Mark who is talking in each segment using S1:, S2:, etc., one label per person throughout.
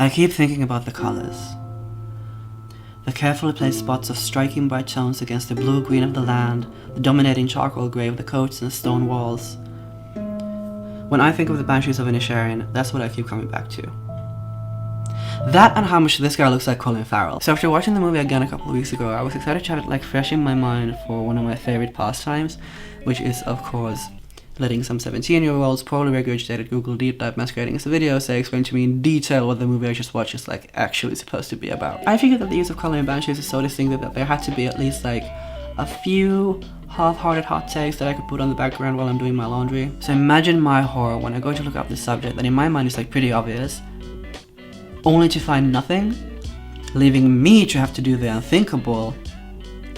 S1: I keep thinking about the colours. The carefully placed spots of striking bright tones against the blue-green of the land, the dominating charcoal grey of the coats and stone walls. When I think of the Banshees of Inisherin, that's what I keep coming back to. That and how much this guy looks like Colin Farrell. So after watching the movie again a couple of weeks ago, I was excited to have it like fresh in my mind for one of my favourite pastimes, which is of course letting some 17-year-olds probably regurgitated Google deep dive masquerading as a video say explain to me in detail what the movie I just watched is like actually supposed to be about. I figured that the use of Colin in Banshees is so distinctive that there had to be at least like a few half-hearted hot takes that I could put on the background while I'm doing my laundry. So imagine my horror when I go to look up this subject that in my mind is like pretty obvious, only to find nothing, leaving me to have to do the unthinkable,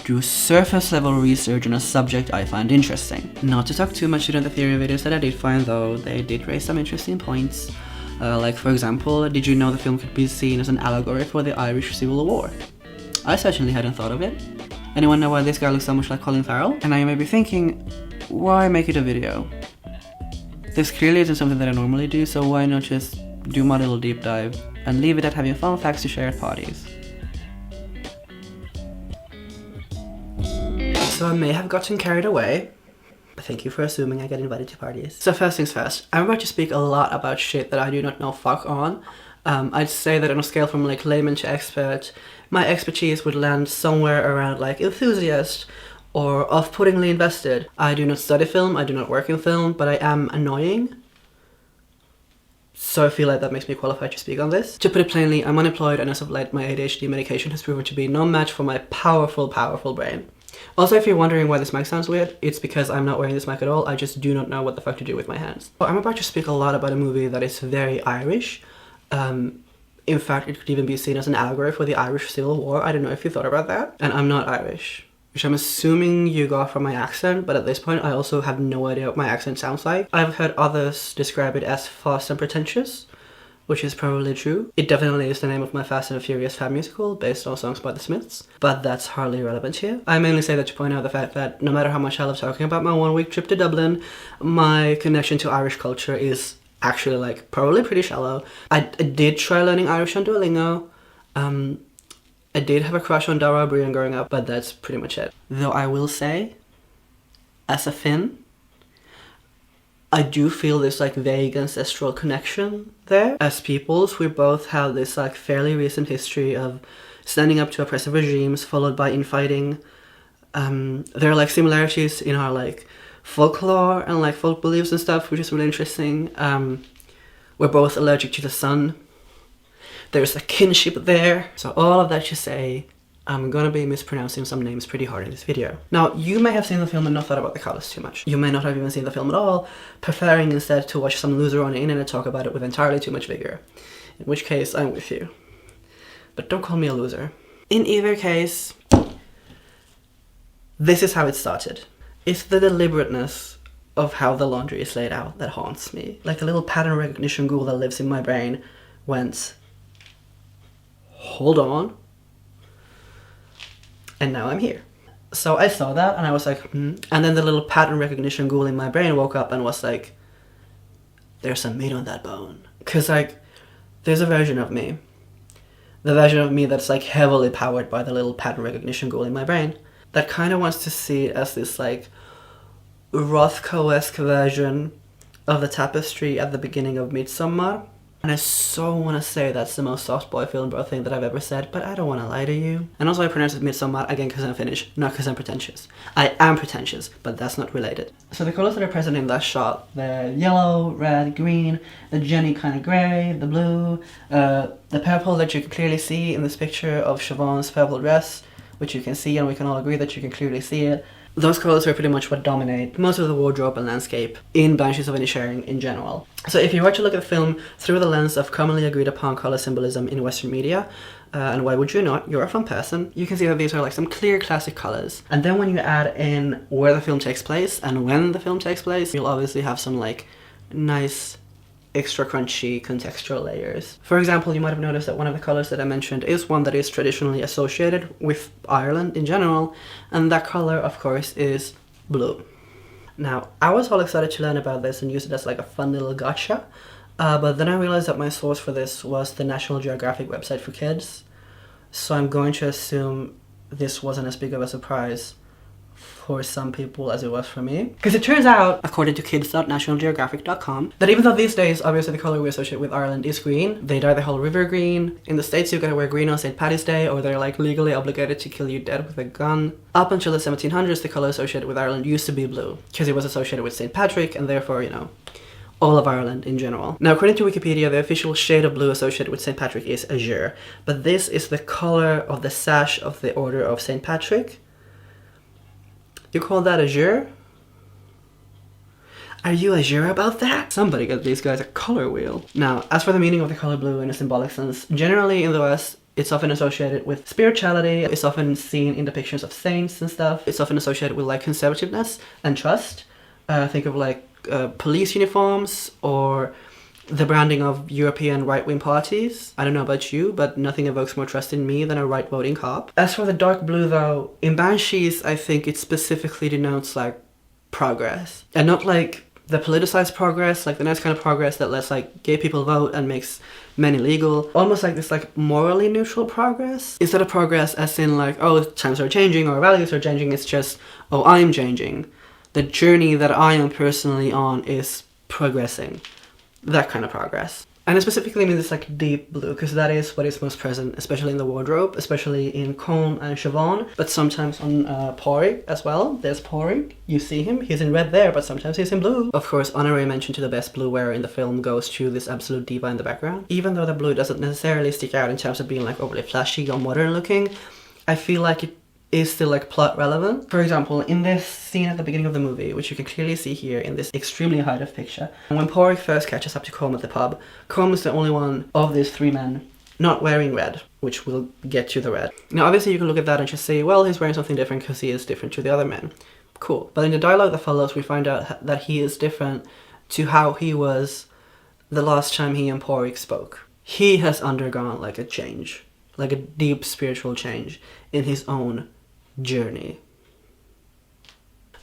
S1: do surface level research on a subject I find interesting. Not to talk too much into the theory videos that I did find though, they did raise some interesting points. Like for example, did you know the film could be seen as an allegory for the Irish Civil War? I certainly hadn't thought of it. Anyone know why this guy looks so much like Colin Farrell? And now you may be thinking, why make it a video? This clearly isn't something that I normally do, so why not just do my little deep dive and leave it at having fun facts to share at parties. So I may have gotten carried away. Thank you for assuming I get invited to parties. So first things first, I'm about to speak a lot about shit that I do not know fuck on. I'd say that on a scale from like layman to expert, my expertise would land somewhere around like enthusiast or off-puttingly invested. I do not study film, I do not work in film, but I am annoying. So I feel like that makes me qualified to speak on this. To put it plainly, I'm unemployed and as of late my ADHD medication has proven to be no match for my powerful brain. Also, if you're wondering why this mic sounds weird, it's because I'm not wearing this mic at all, I just do not know what the fuck to do with my hands. So I'm about to speak a lot about a movie that is very Irish. In fact, it could even be seen as an allegory for the Irish Civil War. I don't know if you thought about that. And I'm not Irish, which I'm assuming you got from my accent, but at this point I also have no idea what my accent sounds like. I've heard others describe it as fast and pretentious, which is probably true. It definitely is the name of my Fast and Furious fan musical based on songs by the Smiths, but that's hardly relevant here. I mainly say that to point out the fact that no matter how much I love talking about my 1-week trip to Dublin, my connection to Irish culture is actually like probably pretty shallow. I did try learning Irish on Duolingo. I did have a crush on Dara Brian growing up, but that's pretty much it. Though I will say, as a Finn, I do feel this like vague ancestral connection there. As peoples, we both have this like fairly recent history of standing up to oppressive regimes followed by infighting. There are like similarities in our like folklore and like folk beliefs and stuff, which is really interesting. We're both allergic to the sun. There's a kinship there. So all of that to say, I'm gonna be mispronouncing some names pretty hard in this video. Now, you may have seen the film and not thought about the colours too much. You may not have even seen the film at all, preferring instead to watch some loser on the internet talk about it with entirely too much vigor. In which case, I'm with you. But don't call me a loser. In either case, this is how it started. It's the deliberateness of how the laundry is laid out that haunts me. Like a little pattern recognition ghoul that lives in my brain went, hold on. And now I'm here. So I saw that and I was like, And then the little pattern recognition ghoul in my brain woke up and was like, there's some meat on that bone. Cause like, there's a version of me. The version of me that's like heavily powered by the little pattern recognition ghoul in my brain that kind of wants to see it as this like Rothko-esque version of the tapestry at the beginning of Midsommar. And I so want to say that's the most soft boy film bro thing that I've ever said, but I don't want to lie to you. And also I pronounce it Midsommar, again because I'm Finnish, not because I'm pretentious. I am pretentious, but that's not related. So the colours that are present in that shot, the yellow, red, green, the Jenny kind of grey, the blue, the purple that you can clearly see in this picture of Siobhan's purple dress, which you can see and we can all agree that you can clearly see it. Those colours are pretty much what dominate most of the wardrobe and landscape in Banshees of Inisherin in general. So if you were to look at the film through the lens of commonly agreed upon colour symbolism in Western media, and why would you not, you're a fun person, you can see that these are like some clear classic colours. And then when you add in where the film takes place and when the film takes place, you'll obviously have some like nice extra crunchy contextual layers. For example, you might have noticed that one of the colours that I mentioned is one that is traditionally associated with Ireland in general, and that colour, of course, is blue. Now, I was all excited to learn about this and use it as like a fun little gotcha, But then I realized that my source for this was the National Geographic website for kids. So I'm going to assume this wasn't as big of a surprise for some people as it was for me. Because it turns out, according to kids.nationalgeographic.com, that even though these days, obviously the colour we associate with Ireland is green, they dye the whole river green. In the States, you gotta wear green on St. Paddy's Day, or they're like legally obligated to kill you dead with a gun. Up until the 1700s, the colour associated with Ireland used to be blue, because it was associated with St. Patrick, and therefore, you know, all of Ireland in general. Now, according to Wikipedia, the official shade of blue associated with St. Patrick is azure, but this is the colour of the sash of the Order of St. Patrick. You call that azure? Are you azure about that? Somebody get these guys a color wheel. Now, as for the meaning of the color blue in a symbolic sense, generally in the West, it's often associated with spirituality. It's often seen in depictions of saints and stuff. It's often associated with like conservativeness and trust. Think of like police uniforms or the branding of European right-wing parties. I don't know about you, but nothing evokes more trust in me than a right-voting cop. As for the dark blue though, in Banshees, I think it specifically denotes like progress. And not like the politicized progress, like the nice kind of progress that lets like gay people vote and makes men illegal. Almost like this like morally neutral progress. Instead of progress as in like, oh, times are changing or values are changing, it's just, oh, I'm changing. The journey that I am personally on is progressing. That kind of progress. And I specifically mean this like deep blue, because that is what is most present, especially in the wardrobe, especially in Colin and Siobhan, but sometimes on Pádraig as well. There's Pádraig, you see him, he's in red there, but sometimes he's in blue. Of course, honorary mention to the best blue wearer in the film goes to this absolute diva in the background. Even though the blue doesn't necessarily stick out in terms of being like overly flashy or modern looking, I feel like it is still like plot relevant. For example, in this scene at the beginning of the movie, which you can clearly see here in this extremely high def picture, when Pádraig first catches up to Colm at the pub, Colm is the only one of these three men not wearing red, which will get to the red. Now obviously you can look at that and just say, well, he's wearing something different because he is different to the other men. Cool. But in the dialogue that follows, we find out that he is different to how he was the last time he and Pádraig spoke. He has undergone like a change, like a deep spiritual change in his own journey.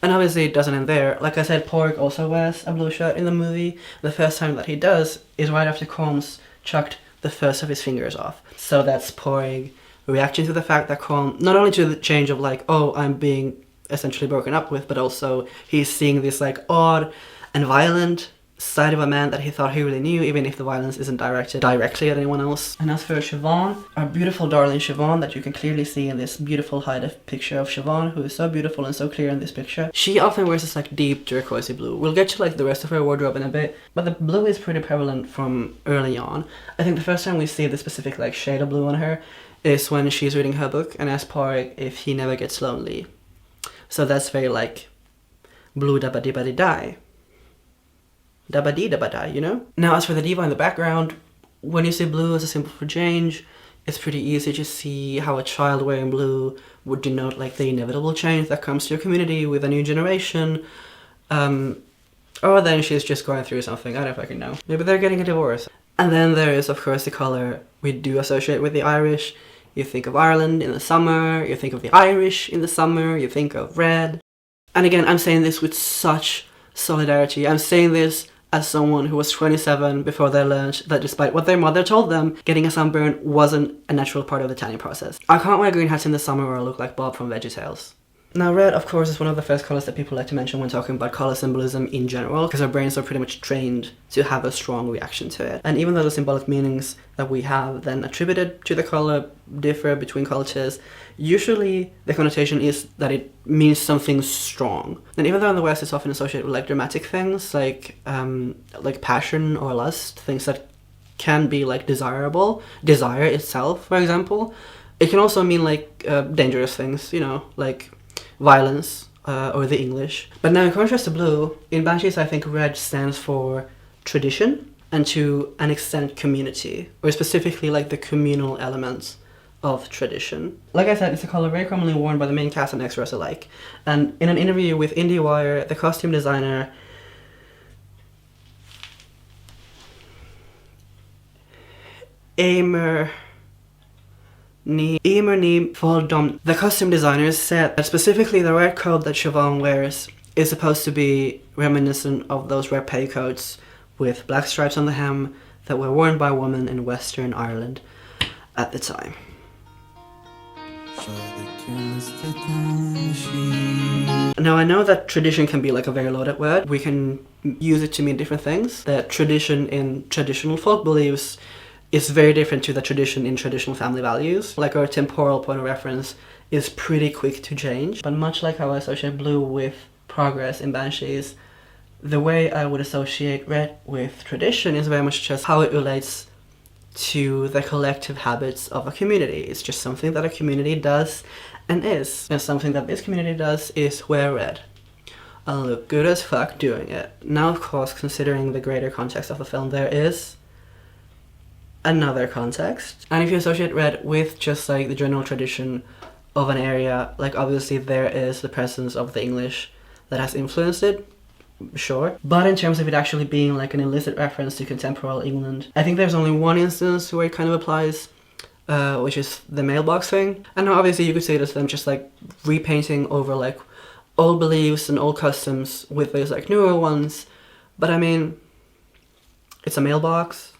S1: And obviously it doesn't end there. Like I said, Pádraig also wears a blue shirt in the movie. The first time that he does is right after Colm's chucked the first of his fingers off. So that's Pádraig reacting to the fact that Colm, not only to the change of like, oh, I'm being essentially broken up with, but also he's seeing this like odd and violent side of a man that he thought he really knew, even if the violence isn't directed directly at anyone else. And as for Siobhan, our beautiful darling Siobhan that you can clearly see in this beautiful high-def picture of Siobhan, who is so beautiful and so clear in this picture, she often wears this like deep turquoisey blue. We'll get to like the rest of her wardrobe in a bit, but the blue is pretty prevalent from early on. I think the first time we see the specific like shade of blue on her is when she's reading her book and asks Pádraig if he never gets lonely. So that's very like blue dabba-dibba-di-die. Dabba-dee-dabba-die, you know? Now, as for the diva in the background, when you see blue as a symbol for change, it's pretty easy to see how a child wearing blue would denote like the inevitable change that comes to your community with a new generation. Or then she's just going through something, I don't fucking know. Maybe they're getting a divorce. And then there is, of course, the colour we do associate with the Irish. You think of Ireland in the summer, you think of the Irish in the summer, you think of red. And again, I'm saying this with such solidarity. I'm saying this as someone who was 27 before they learned that despite what their mother told them, getting a sunburn wasn't a natural part of the tanning process. I can't wear green hats in the summer or I look like Bob from VeggieTales. Now red, of course, is one of the first colours that people like to mention when talking about colour symbolism in general, because our brains are pretty much trained to have a strong reaction to it. And even though the symbolic meanings that we have then attributed to the colour differ between cultures, usually the connotation is that it means something strong. And even though in the West it's often associated with like dramatic things, like passion or lust, things that can be like desirable, desire itself, for example, it can also mean like dangerous things, you know, like violence or the English. But now in contrast to blue, in Banshees I think red stands for tradition and to an extent community, or specifically like the communal elements of tradition. Like I said, it's a colour very commonly worn by the main cast and extras alike. And in an interview with IndieWire, the costume designer Eimer Mhaoldomhnaigh, the costume designers, said that specifically the red coat that Siobhan wears is supposed to be reminiscent of those red petticoats with black stripes on the hem that were worn by women in Western Ireland at the time. Now I know that tradition can be like a very loaded word. We can use it to mean different things. The tradition in traditional folk beliefs is very different to the tradition in traditional family values. Like our temporal point of reference is pretty quick to change. But much like how I associate blue with progress in Banshees, the way I would associate red with tradition is very much just how it relates to the collective habits of a community. It's just something that a community does and is. And something that this community does is wear red. I'll look good as fuck doing it. Now, of course, considering the greater context of the film, there is another context. And if you associate red with just like the general tradition of an area, like obviously there is the presence of the English that has influenced it, sure. But in terms of it actually being like an illicit reference to contemporary England, I think there's only one instance where it kind of applies, which is the mailbox thing. And obviously you could say this them just like repainting over like old beliefs and old customs with those like newer ones. But I mean, it's a mailbox.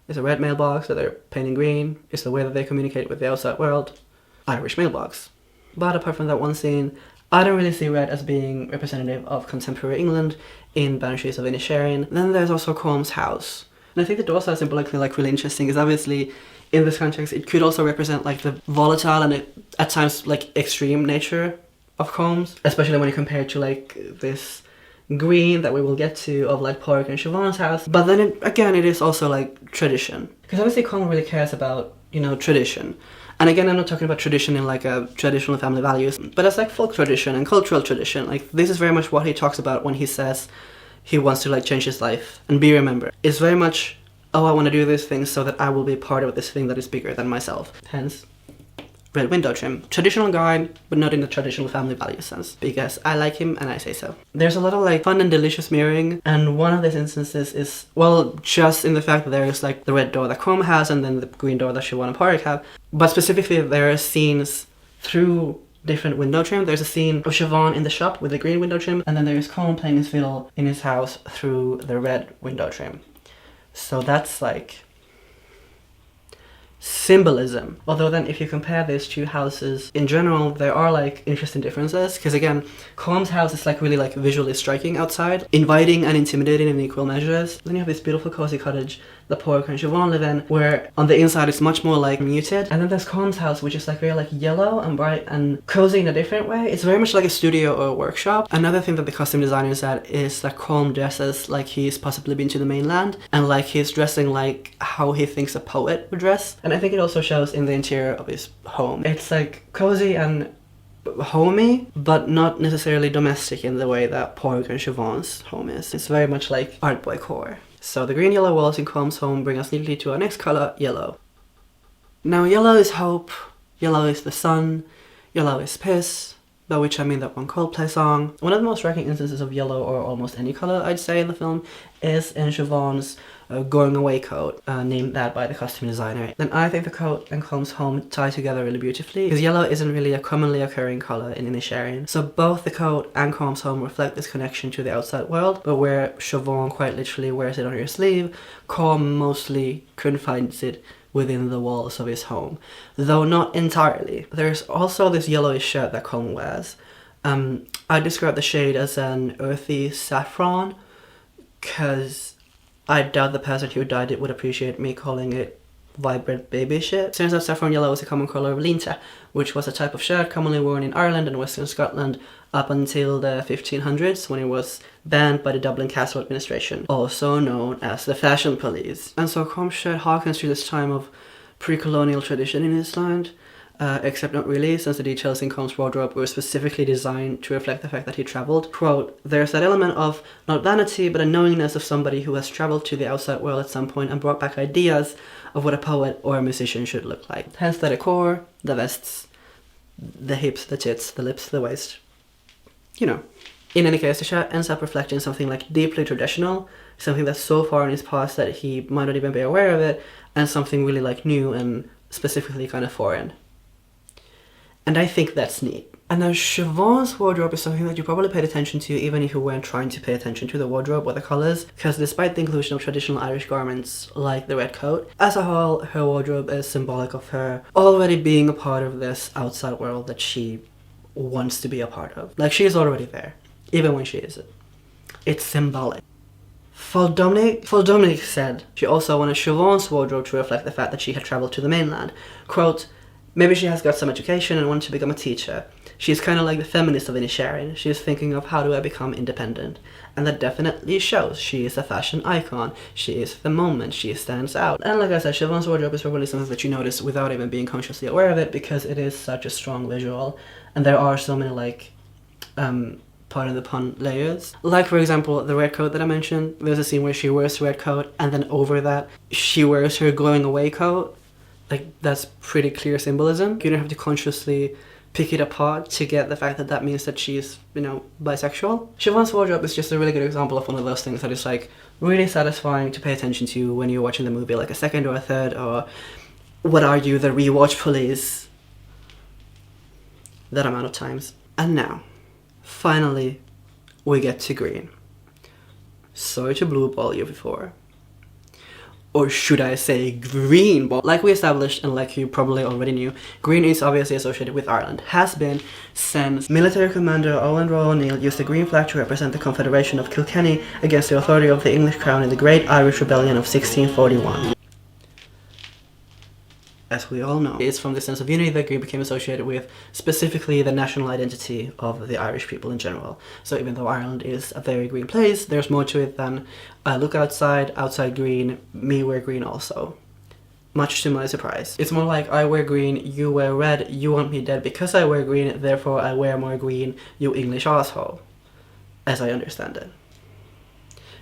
S1: It's a red mailbox that they're painting green. It's the way that they communicate with the outside world. Irish mailbox. But apart from that one scene, I don't really see red as being representative of contemporary England in Banshees of Inisherin. Then there's also Colm's house. And I think the dorsal symbolically like really interesting is obviously in this context it could also represent like the volatile and at times like extreme nature of Colm's, especially when you compare it to like this green that we will get to of like Porrick and Siobhan's house. But then it is also like tradition. Because obviously Colin really cares about, you know, tradition. And again, I'm not talking about tradition in like a traditional family values, but as like folk tradition and cultural tradition. Like this is very much what he talks about when he says he wants to like change his life and be remembered. It's very much, oh, I want to do this thing so that I will be part of this thing that is bigger than myself. Hence, red window trim. Traditional guy, but not in the traditional family value sense, because I like him and I say so. There's a lot of like fun and delicious mirroring, and one of these instances is, well, just in the fact that there is like the red door that Colm has and then the green door that Siobhan and Porrick have. But specifically there are scenes through different window trim. There's a scene of Siobhan in the shop with the green window trim, and then there's Colm playing his fiddle in his house through the red window trim. So that's like symbolism. Although then if you compare these two houses in general, there are like interesting differences, because again, Colm's house is like really like visually striking outside, inviting and intimidating in equal measures. Then you have this beautiful cozy cottage that Porrick and Siobhan live in, where on the inside it's much more like muted. And then there's Colm's house, which is like very like yellow and bright and cozy in a different way. It's very much like a studio or a workshop. Another thing that the costume designer said is that Colm dresses like he's possibly been to the mainland, and like he's dressing like how he thinks a poet would dress. And I think it also shows in the interior of his home. It's like cozy and homey, but not necessarily domestic in the way that Porrick and Siobhan's home is. It's very much like art boy core. So the green yellow walls in Colm's home bring us neatly to our next color, yellow. Now yellow is hope, yellow is the sun, yellow is piss, by which I mean that one Coldplay song. One of the most striking instances of yellow, or almost any color I'd say in the film, is in Siobhan's going away coat, named that by the costume designer. Then I think the coat and Colm's home tie together really beautifully, because yellow isn't really a commonly occurring color in Inisherin. So both the coat and Colm's home reflect this connection to the outside world, but where Siobhan quite literally wears it on her sleeve, Colm mostly confines it within the walls of his home, though not entirely. There's also this yellowish shirt that Colin wears. I describe the shade as an earthy saffron, because I doubt the person who dyed it would appreciate me calling it vibrant baby shit. Turns out saffron yellow is a common colour of linta, which was a type of shirt commonly worn in Ireland and Western Scotland up until the 1500s, when it was banned by the Dublin Castle administration, also known as the Fashion Police. And so Colm's shirt harkens to this time of pre-colonial tradition in his land, except not really, since the details in Colm's wardrobe were specifically designed to reflect the fact that he travelled. Quote, "There's that element of not vanity, but a knowingness of somebody who has travelled to the outside world at some point and brought back ideas of what a poet or a musician should look like." Hence the decor, the vests, the hips, the tits, the lips, the waist. You know. In any case, the shirt ends up reflecting something like deeply traditional, something that's so far in his past that he might not even be aware of it, and something really like new and specifically kind of foreign. And I think that's neat. And now Siobhan's wardrobe is something that you probably paid attention to even if you weren't trying to pay attention to the wardrobe or the colours, because despite the inclusion of traditional Irish garments like the red coat, as a whole her wardrobe is symbolic of her already being a part of this outside world that she wants to be a part of. Like, she is already there, even when she isn't. It's symbolic. Mhaoldomhnaigh said she also wanted Siobhan's wardrobe to reflect the fact that she had travelled to the mainland. Quote, maybe she has got some education and wanted to become a teacher. She's kind of like the feminist of Inisherin. She's thinking of how do I become independent. And that definitely shows. She is a fashion icon. She is the moment. She stands out. And like I said, Siobhan's wardrobe is probably something that you notice without even being consciously aware of it, because it is such a strong visual. And there are so many, like, pardon the pun, layers. Like, for example, the red coat that I mentioned. There's a scene where she wears the red coat, and then over that, she wears her going away coat. Like, that's pretty clear symbolism. You don't have to consciously pick it apart to get the fact that that means that she's, you know, bisexual. Siobhan's wardrobe is just a really good example of one of those things that is, like, really satisfying to pay attention to when you're watching the movie, like a second or a third, or what are you, the rewatch police? That amount of times. And now, finally, we get to green. Sorry to blue ball you before. Or should I say green ball? Like we established, and like you probably already knew, green is obviously associated with Ireland. Has been since military commander Owen O'Neill used the green flag to represent the Confederation of Kilkenny against the authority of the English crown in the Great Irish Rebellion of 1641. As we all know, it's from the sense of unity that green became associated with specifically the national identity of the Irish people in general. So even though Ireland is a very green place, there's more to it than look outside green, me wear green also. Much to my surprise. It's more like I wear green, you wear red, you want me dead because I wear green, therefore I wear more green, you English asshole. As I understand it.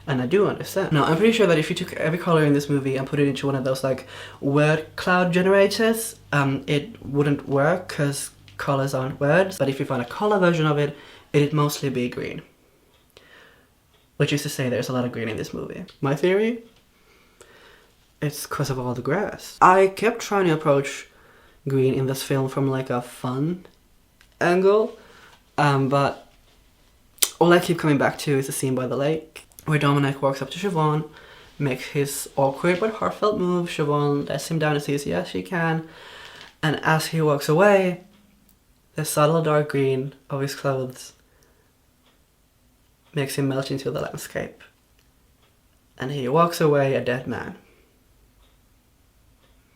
S1: And I do understand. Now, I'm pretty sure that if you took every color in this movie and put it into one of those, like, word cloud generators, it wouldn't work because colors aren't words. But if you find a color version of it, it'd mostly be green. Which is to say there's a lot of green in this movie. My theory? It's because of all the grass. I kept trying to approach green in this film from, like, a fun angle. But all I keep coming back to is the scene by the lake, where Dominic walks up to Siobhan, makes his awkward but heartfelt move. Siobhan lets him down and says yes she can, and as he walks away, the subtle dark green of his clothes makes him melt into the landscape, and he walks away a dead man.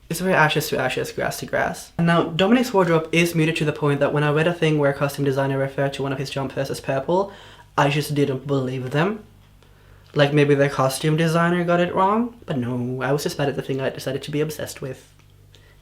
S1: It's very ashes to ashes, grass to grass. And now, Dominic's wardrobe is muted to the point that when I read a thing where a costume designer referred to one of his jumpers as purple, I just didn't believe them. Like, maybe the costume designer got it wrong? But no, I was just mad at the thing I decided to be obsessed with.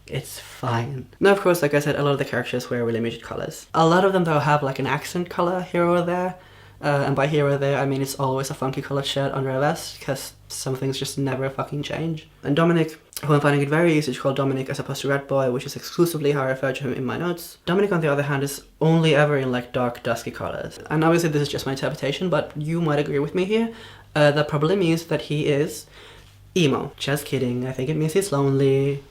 S1: It's fine. Now, of course, like I said, a lot of the characters wear really muted colours. A lot of them, though, have, like, an accent colour here or there. And by here or there, I mean it's always a funky coloured shirt under a vest, because some things just never fucking change. And Dominic, who I'm finding it very easy to call Dominic as opposed to Red Boy, which is exclusively how I refer to him in my notes. Dominic, on the other hand, is only ever in, like, dark, dusky colours. And obviously this is just my interpretation, but you might agree with me here. That probably means that he is emo. Just kidding, I think it means he's lonely,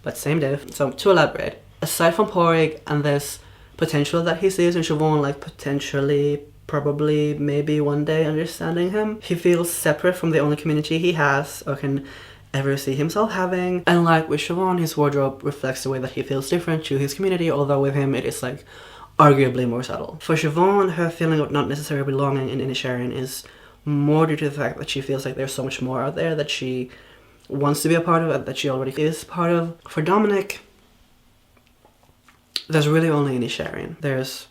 S1: but same diff. So, to elaborate, aside from Porrig and this potential that he sees in Siobhan, like potentially, probably, maybe one day understanding him, he feels separate from the only community he has or can ever see himself having. And like with Siobhan, his wardrobe reflects the way that he feels different to his community, although with him it is, like, arguably more subtle. For Siobhan, her feeling of not necessarily belonging in Inisherin is more due to the fact that she feels like there's so much more out there that she wants to be a part of, that she already is part of. For Dominic, there's really only Inisherin. There's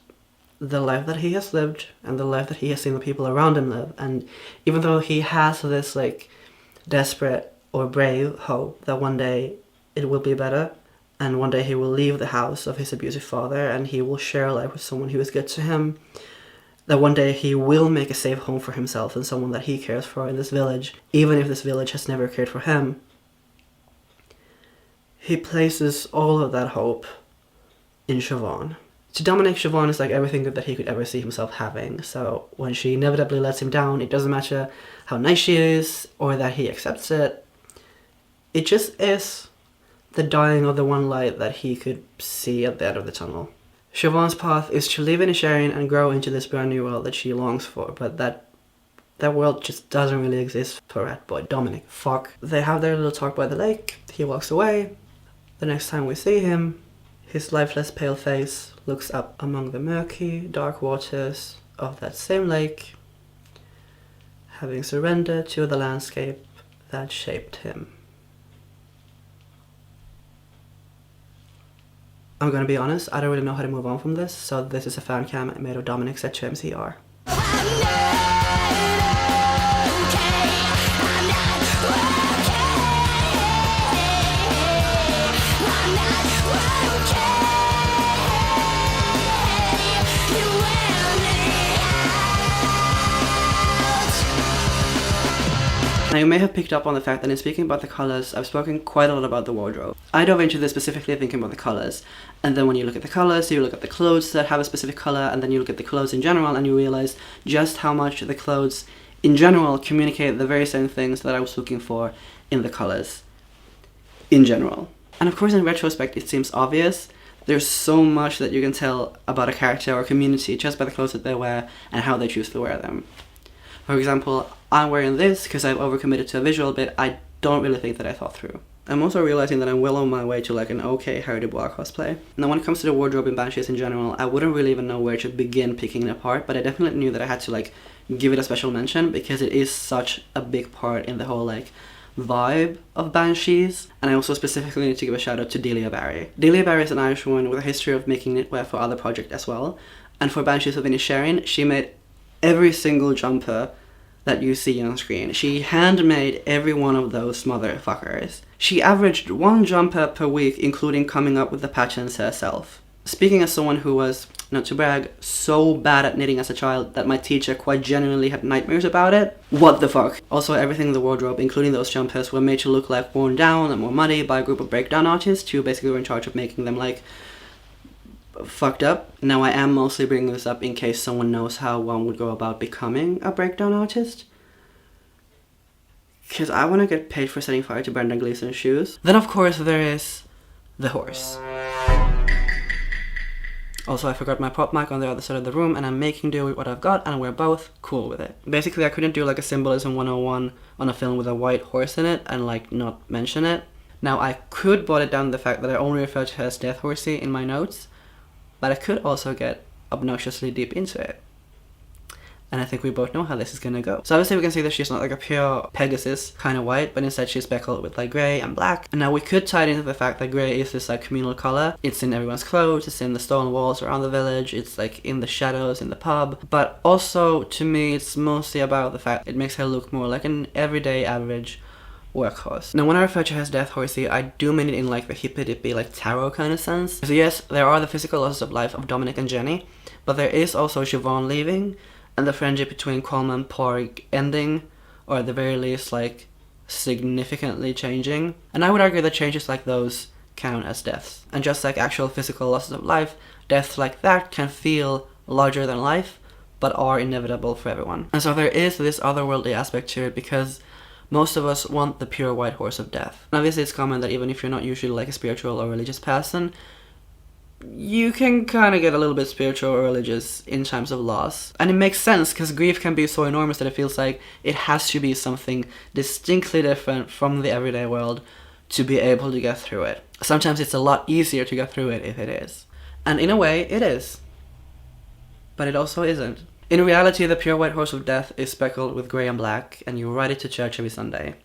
S1: the life that he has lived and the life that he has seen the people around him live, and even though he has this, like, desperate or brave hope that one day it will be better, and one day he will leave the house of his abusive father and he will share life with someone who is good to him, that one day he will make a safe home for himself and someone that he cares for in this village, even if this village has never cared for him. He places all of that hope in Siobhan. To Dominic, Siobhan is like everything good that he could ever see himself having, so when she inevitably lets him down, it doesn't matter how nice she is or that he accepts it. It just is the dying of the one light that he could see at the end of the tunnel. Siobhan's path is to live in Inisherin and grow into this brand new world that she longs for, but that world just doesn't really exist for rat boy Dominic. Fuck. They have their little talk by the lake. He walks away. The next time we see him, his lifeless pale face looks up among the murky, dark waters of that same lake, having surrendered to the landscape that shaped him. I'm gonna be honest, I don't really know how to move on from this, so this is a fan cam made of Dominic set to MCR. Now you may have picked up on the fact that in speaking about the colours, I've spoken quite a lot about the wardrobe. I dove into this specifically thinking about the colours, and then when you look at the colours, you look at the clothes that have a specific colour, and then you look at the clothes in general, and you realise just how much the clothes in general communicate the very same things that I was looking for in the colours in general. And of course in retrospect it seems obvious. There's so much that you can tell about a character or community just by the clothes that they wear and how they choose to wear them. For example, I'm wearing this because I've overcommitted to a visual bit I don't really think that I thought through. I'm also realizing that I'm well on my way to like an okay Harry Dubois cosplay. Now when it comes to the wardrobe in Banshees in general, I wouldn't really even know where to begin picking it apart, but I definitely knew that I had to like give it a special mention because it is such a big part in the whole like vibe of Banshees. And I also specifically need to give a shout out to Delia Barry. Delia Barry is an Irish woman with a history of making knitwear for other projects as well. And for Banshees of Inisherin, she made every single jumper that you see on screen. She handmade every one of those motherfuckers. She averaged one jumper per week, including coming up with the patterns herself. Speaking as someone who was, not to brag, so bad at knitting as a child that my teacher quite genuinely had nightmares about it, what the fuck? Also, everything in the wardrobe, including those jumpers, were made to look like worn down and more muddy by a group of breakdown artists who basically were in charge of making them like fucked up. Now I am mostly bringing this up in case someone knows how one would go about becoming a breakdown artist, because I want to get paid for setting fire to Brendan Gleeson's shoes. Then of course there is the horse. Also I forgot my prop mic on the other side of the room and I'm making do with what I've got and we're both cool with it. Basically I couldn't do like a symbolism 101 on a film with a white horse in it and like not mention it. Now I could boil it down to the fact that I only refer to her as Death Horsey in my notes, but I could also get obnoxiously deep into it. And I think we both know how this is gonna go. So obviously we can see that she's not like a pure Pegasus kind of white, but instead she's speckled with like grey and black. And now we could tie it into the fact that grey is this like communal colour. It's in everyone's clothes, it's in the stone walls around the village, it's like in the shadows in the pub. But also to me it's mostly about the fact it makes her look more like an everyday average workhorse. Now when I refer to her as Death Horsey, I do mean it in like the hippy-dippy like tarot kind of sense. So yes, there are the physical losses of life of Dominic and Jenny, but there is also Siobhan leaving, and the friendship between Colin and Porg ending, or at the very least like significantly changing. And I would argue that changes like those count as deaths. And just like actual physical losses of life, deaths like that can feel larger than life, but are inevitable for everyone. And so there is this otherworldly aspect to it because most of us want the pure white horse of death. And obviously it's common that even if you're not usually like a spiritual or religious person, you can kind of get a little bit spiritual or religious in times of loss. And it makes sense because grief can be so enormous that it feels like it has to be something distinctly different from the everyday world to be able to get through it. Sometimes it's a lot easier to get through it if it is. And in a way, it is. But it also isn't. In reality, the pure white horse of death is speckled with grey and black, and you ride it to church every Sunday.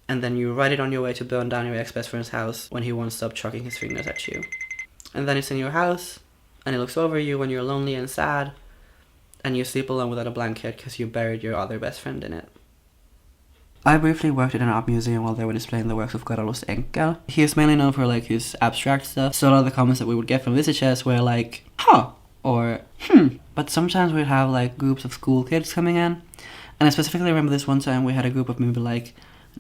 S1: And then you ride it on your way to burn down your ex-best friend's house when he won't stop chucking his fingers at you. And then it's in your house, and it looks over you when you're lonely and sad, and you sleep alone without a blanket because you buried your other best friend in it. I briefly worked at an art museum while they were displaying the works of Carlos Enkel. He is mainly known for like his abstract stuff, so a lot of the comments that we would get from visitors were like, huh, or But sometimes we'd have like groups of school kids coming in, and I specifically remember this one time we had a group of maybe like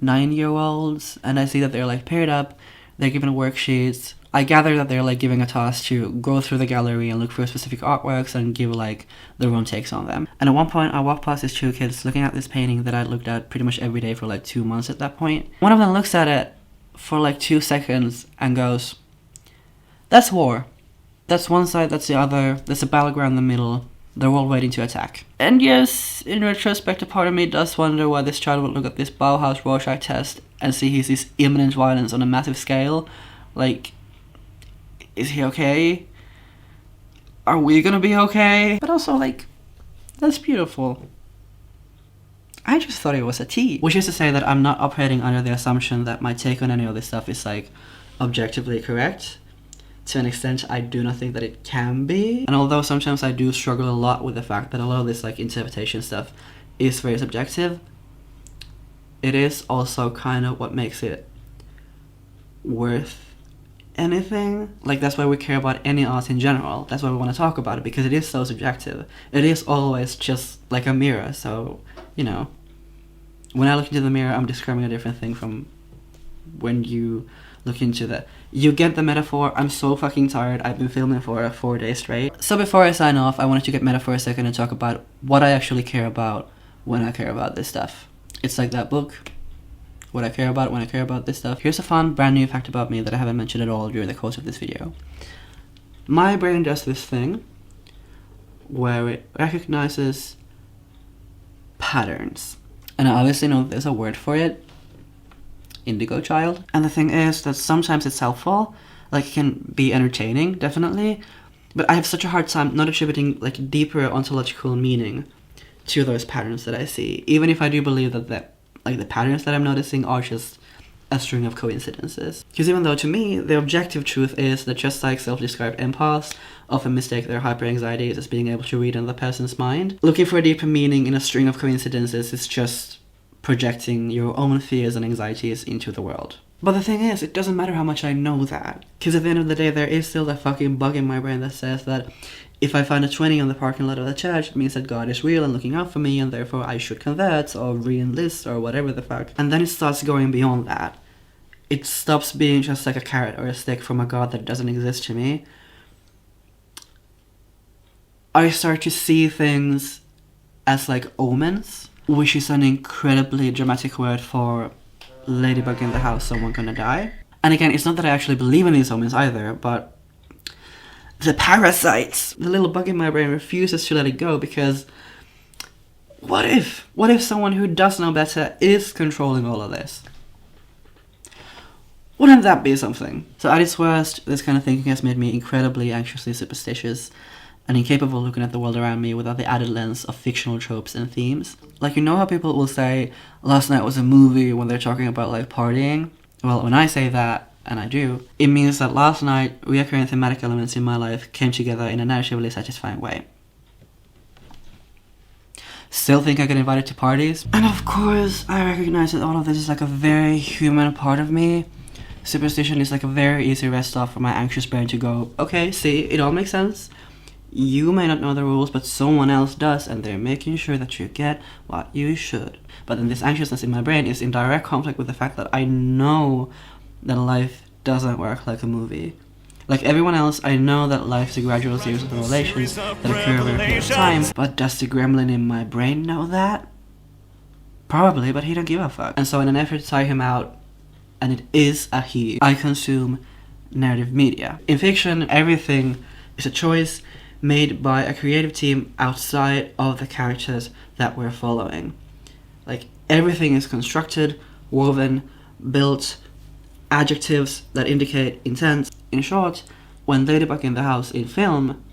S1: 9-year-olds, and I see that they're like paired up, they're given worksheets. I gather that they're like giving a task to go through the gallery and look for specific artworks and give like their own takes on them. And at one point I walked past these 2 kids looking at this painting that I'd looked at pretty much every day for like 2 months at that point. One of them looks at it for like 2 seconds and goes, "That's war. That's one side, that's the other. There's a battleground in the middle. They're all waiting to attack. And yes, in retrospect, a part of me does wonder why this child would look at this Bauhaus Rorschach test and see he's this imminent violence on a massive scale. Like, is he okay? Are we gonna be okay? But also, like, that's beautiful. I just thought it was a T. Which is to say that I'm not operating under the assumption that my take on any of this stuff is, like, objectively correct. To an extent, I do not think that it can be. And although sometimes I do struggle a lot with the fact that a lot of this, like, interpretation stuff is very subjective, it is also kind of what makes it worth anything. Like, that's why we care about any art in general. That's why we want to talk about it, because it is so subjective. It is always just like a mirror, so, you know, when I look into the mirror, I'm describing a different thing from when you look into that. You get the metaphor. I'm so fucking tired. I've been filming for 4 days straight. So before I sign off, I wanted to get meta for a second and talk about what I actually care about when I care about this stuff. It's like that book, what I care about when I care about this stuff. Here's a fun brand new fact about me that I haven't mentioned at all during the course of this video. My brain does this thing where it recognizes patterns. And I obviously know that there's a word for it. Indigo child. And the thing is that sometimes it's helpful, like it can be entertaining, definitely, but I have such a hard time not attributing like deeper ontological meaning to those patterns that I see, even if I do believe that the patterns that I'm noticing are just a string of coincidences. Because even though to me the objective truth is that just like self-described empaths often mistake their hyper-anxieties as being able to read another person's mind, looking for a deeper meaning in a string of coincidences is just projecting your own fears and anxieties into the world. But the thing is, it doesn't matter how much I know that, because at the end of the day, there is still that fucking bug in my brain that says that if I find a 20 on the parking lot of the church, it means that God is real and looking out for me, and therefore I should convert or re-enlist or whatever the fuck. And then it starts going beyond that. It stops being just like a carrot or a stick from a God that doesn't exist to me. I start to see things as like omens, which is an incredibly dramatic word for ladybug in the house, someone gonna die. And again, it's not that I actually believe in these omens either, but the parasites, the little bug in my brain refuses to let it go, because what if someone who does know better is controlling all of this? Wouldn't that be something? So at its worst, this kind of thinking has made me incredibly anxiously superstitious and incapable of looking at the world around me without the added lens of fictional tropes and themes. Like, you know how people will say, last night was a movie when they're talking about, like, partying? Well, when I say that, and I do, it means that last night, recurring thematic elements in my life came together in a narratively satisfying way. Still think I get invited to parties? And of course, I recognize that all of this is like a very human part of me. Superstition is like a very easy rest off for my anxious brain to go, okay, see, it all makes sense. You may not know the rules, but someone else does, and they're making sure that you get what you should. But then this anxiousness in my brain is in direct conflict with the fact that I know that life doesn't work like a movie. Like everyone else, I know that life is a gradual series of revelations that occur over a period of time, but does the gremlin in my brain know that? Probably, but he don't give a fuck. And so in an effort to tire him out, and it is a he, I consume narrative media. In fiction, everything is a choice made by a creative team outside of the characters that we're following. Like, everything is constructed, woven, built, adjectives that indicate intent. In short, when ladybug in the house in film,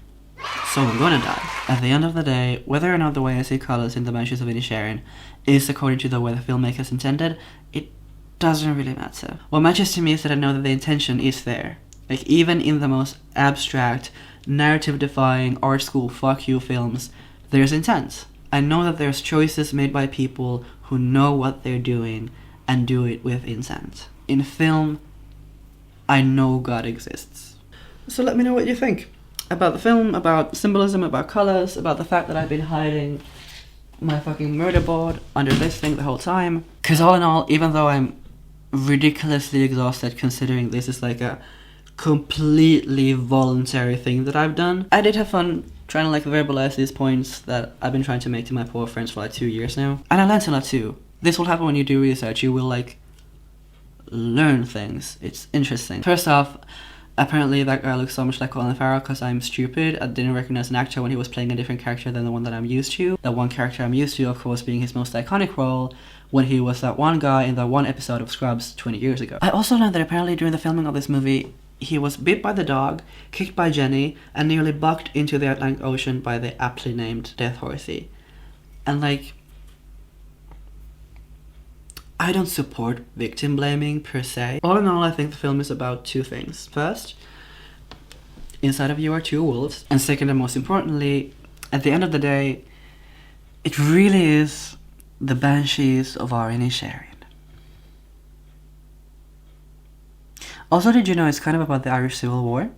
S1: someone gonna die. At the end of the day, whether or not the way I see colors in the Banshees of Inisherin is according to the way the filmmakers intended, it doesn't really matter. What matters to me is that I know that the intention is there. Like, even in the most abstract, narrative-defying, art school fuck you films, there's intent. I know that there's choices made by people who know what they're doing and do it with intent. In film, I know God exists. So let me know what you think about the film, about symbolism, about colors, about the fact that I've been hiding my fucking murder board under this thing the whole time. Because all in all, even though I'm ridiculously exhausted considering this is like a completely voluntary thing that I've done, I did have fun trying to like verbalize these points that I've been trying to make to my poor friends for like 2 years now. And I learned a lot too. This will happen when you do research. You will like learn things. It's interesting. First off, Apparently that guy looks so much like Colin Farrell because I'm stupid. I didn't recognize an actor when he was playing a different character than the one that I'm used to. The one character I'm used to, of course, being his most iconic role when he was that one guy in that one episode of Scrubs 20 years ago. I also learned that apparently during the filming of this movie, he was bit by the dog, kicked by Jenny, and nearly bucked into the Atlantic Ocean by the aptly named Death Horsey. And like, I don't support victim blaming per se. All in all, I think the film is about two things. First, inside of you are two wolves. And second, and most importantly, at the end of the day, it really is the Banshees of Inisherin. Also, did you know it's kind of about the Irish Civil War?